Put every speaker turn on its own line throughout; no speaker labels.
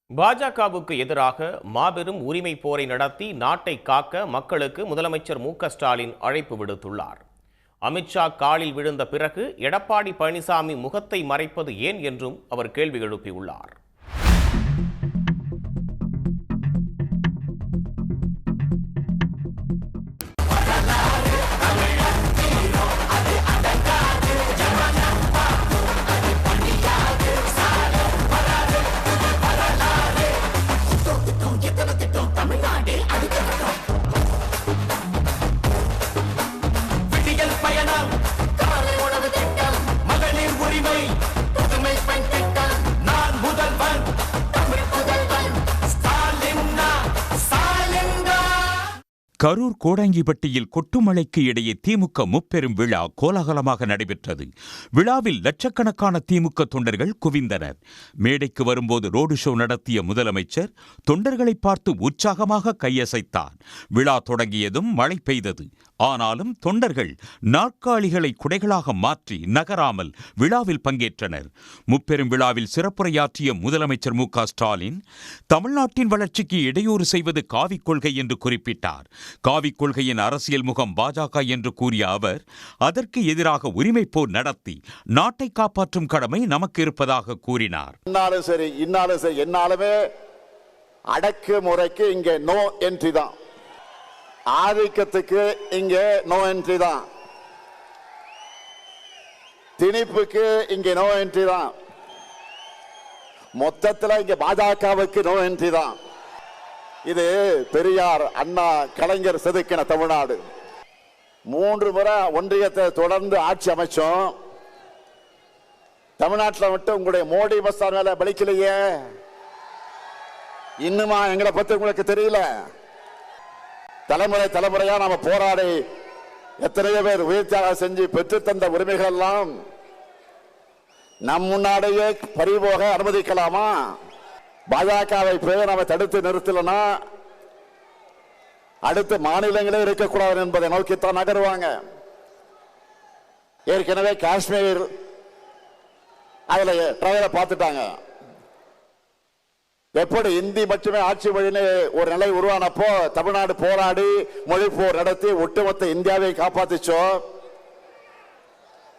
பாஜகவுக்கு எதிராக மாபெரும் உரிமை போரை நடத்தி நாட்டை காக்க மக்களுக்கு முதலமைச்சர் மு.க.ஸ்டாலின் அழைப்பு விடுத்துள்ளார். அமித்ஷா காலில் விழுந்த பிறகு எடப்பாடி பழனிசாமி முகத்தை மறைப்பது ஏன் என்றும் அவர் கேள்வி எழுப்பியுள்ளார்.
கரூர் கோடாங்கிப்பட்டியில் கொட்டுமழைக்கு இடையே திமுக முப்பெரும் விழா கோலாகலமாக நடைபெற்றது. விழாவில் லட்சக்கணக்கான திமுக தொண்டர்கள் குவிந்தனர். மேடைக்கு வரும்போது ரோடு ஷோ நடத்திய முதலமைச்சர் தொண்டர்களை பார்த்து உற்சாகமாக கையசைத்தார். விழா தொடங்கியதும் மழை பெய்தது. ஆனாலும் தொண்டர்கள் நாற்காலிகளை குடைகளாக மாற்றி நகராமல் விழாவில் பங்கேற்றனர். முப்பெரும் விழாவில் சிறப்புரையாற்றிய முதலமைச்சர் மு.க.ஸ்டாலின் தமிழ்நாட்டின் வளர்ச்சிக்கு இடையூறு செய்வது காவிக் கொள்கை என்று குறிப்பிட்டார். காவிக் கொள்கையின் அரசியல் முகம் பாஜக என்று கூறிய அவர், அதற்கு எதிராக உரிமை போர் நடத்தி நாட்டை காப்பாற்றும் கடமை நமக்கு இருப்பதாக கூறினார்.
என்னாலுமே அடக்குமுறைக்கு இங்கே நோ என்ட்ரி தான், ஆதிக்கத்துக்கு இங்கே நோ என்ட்ரி தான், திணிப்புக்கு இங்கே நோ என்ட்ரி தான், மொத்தத்தில் இங்கே பாஜகவுக்கு நோ என்ட்ரி தான். இது பெரியார், அண்ணா, கலைஞர் செதுக்கின தமிழ்நாடு. 3 முறை ஒன்றியத்தை தொடர்ந்து ஆட்சி அமைச்சோம். தமிழ்நாட்டில் மட்டும் உங்களுடைய மோடி பஸ்தார் மேல பலிக்கலையே. இன்னுமா எங்களை பத்தி உங்களுக்கு தெரியல? தலைமுறையா நாம போராடி எத்தனையோ பேர் உயிர் தியாகம் செஞ்சு பெற்று தந்த உரிமைகள் எல்லாம் நம் முன்னாடியே பறிபோக அனுமதிக்கலாமா? பாஜகவை போய் நாம தடுத்து நிறுத்தலனா அடுத்த மாநிலங்களே இருக்கக்கூடாது என்பதை நோக்கித்தான் நகருவாங்க. ஏற்கனவே காஷ்மீர் அதுல ட்ரையலை பார்த்துட்டாங்க. எப்படி இந்தி மட்டுமே ஆட்சி மொழின்னு ஒரு நிலை உருவானப்போ தமிழ்நாடு போராடி மொழி போர் நடத்தி ஒட்டுமொத்த இந்தியாவை காப்பாத்திச்சோ,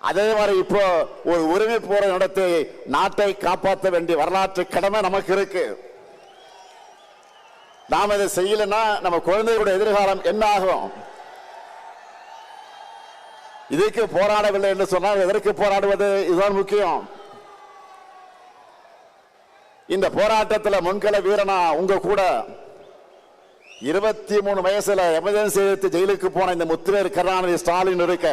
அதே மாதிரி இப்போ ஒரு உரிமை போரை நடத்தி நாட்டை காப்பாற்ற வேண்டிய வரலாற்று கடமை நமக்கு இருக்கு. நாம் இதை செய்யலன்னா நம்ம குழந்தைகளுடைய எதிர்காலம் என்ன ஆகும்? இதுக்கு போராடவில்லை என்று சொன்னால் எதற்கு போராடுவது? இதுதான் முக்கியம். இந்த போராட்டத்தில் முன்கள வீரனா உங்க கூட 23 வயசுல எமர்ஜென்சி எடுத்து ஜெயிலுக்கு போன இந்த முத்துவேல் கருணாநிதி ஸ்டாலின் இருக்க.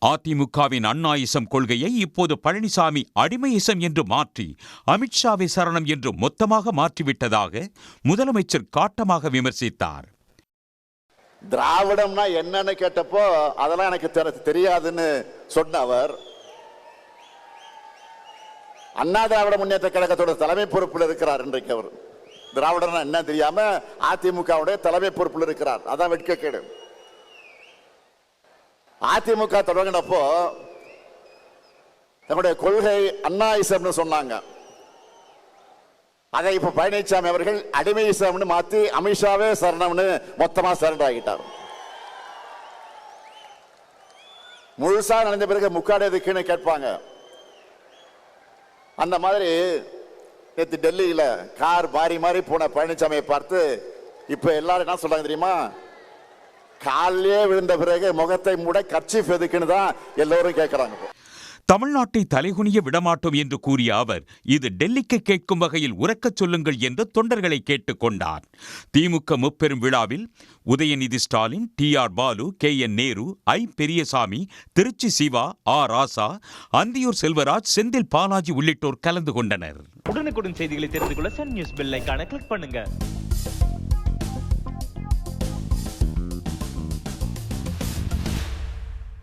அதிமுகவின் அண்ணாயிசம் கொள்கையை இப்போது பழனிசாமி அடிமையிசம் என்று மாற்றி அமித்ஷாவை சரணம் என்று மொத்தமாக மாற்றிவிட்டதாக முதலமைச்சர் காட்டமாக விமர்சித்தார்.
திராவிடம்னா என்னன்னு கேட்டப்போ அதெல்லாம் எனக்கு தெரியாதுன்னு சொன்ன அவர், அண்ணா திராவிட முன்னேற்ற கழகத்தோட தலைமை பொறுப்பில் இருக்கிறார். இன்றைக்கு அவர் திராவிடம்னா என்ன தெரியாம அதிமுகவுடைய தலைமை பொறுப்பில் இருக்கிறார். அதான் வெட்கக்கேடு. அதிமுக தொடங்கினப்போ தன்னுடைய கொள்கை அண்ணாயிசம்னு சொன்னாங்க. அதை இப்ப பழனிசாமி அவர்கள் அடிமையிசம்னு மாத்தி அமித்ஷாவே சரணம்னு மொத்தமா சரண்டர் ஆகிட்டார். முழுசா நடந்த பிறகு முக்காடு எதுக்குன்னு கேட்பாங்க. அந்த மாதிரி நேற்று டெல்லியில கார் மாறி போன பழனிசாமியை பார்த்து இப்ப எல்லாரும் என்ன சொல்றாங்க தெரியுமா? காலையே விழுந்த பிறகு முகத்தை மூட கர்ச்சீஃப் எதுக்குன்னு தான் எல்லோரும் கேட்கிறாங்க.
தமிழ்நாட்டை தலைகுனிய விடமாட்டோம் என்று கூறிய அவர், இது டெல்லிக்கு கேட்கும் வகையில் உரக்கச் சொல்லுங்கள் என்று தொண்டர்களை கேட்டுக்கொண்டார். திமுக முப்பெரும் விழாவில் உதயநிதி ஸ்டாலின், டி.ஆர். பாலு, கே.என். நேரு, ஐ. பெரியசாமி, திருச்சி சிவா, ஆ. ராசா, அந்தியூர் செல்வராஜ், செந்தில் பாலாஜி உள்ளிட்டோர் கலந்து கொண்டனர்.
உடனுக்குடன் செய்திகளை தெரிந்து கொள்ள சன் நியூஸ் பெல் ஐகானை கிளிக் பண்ணுங்க.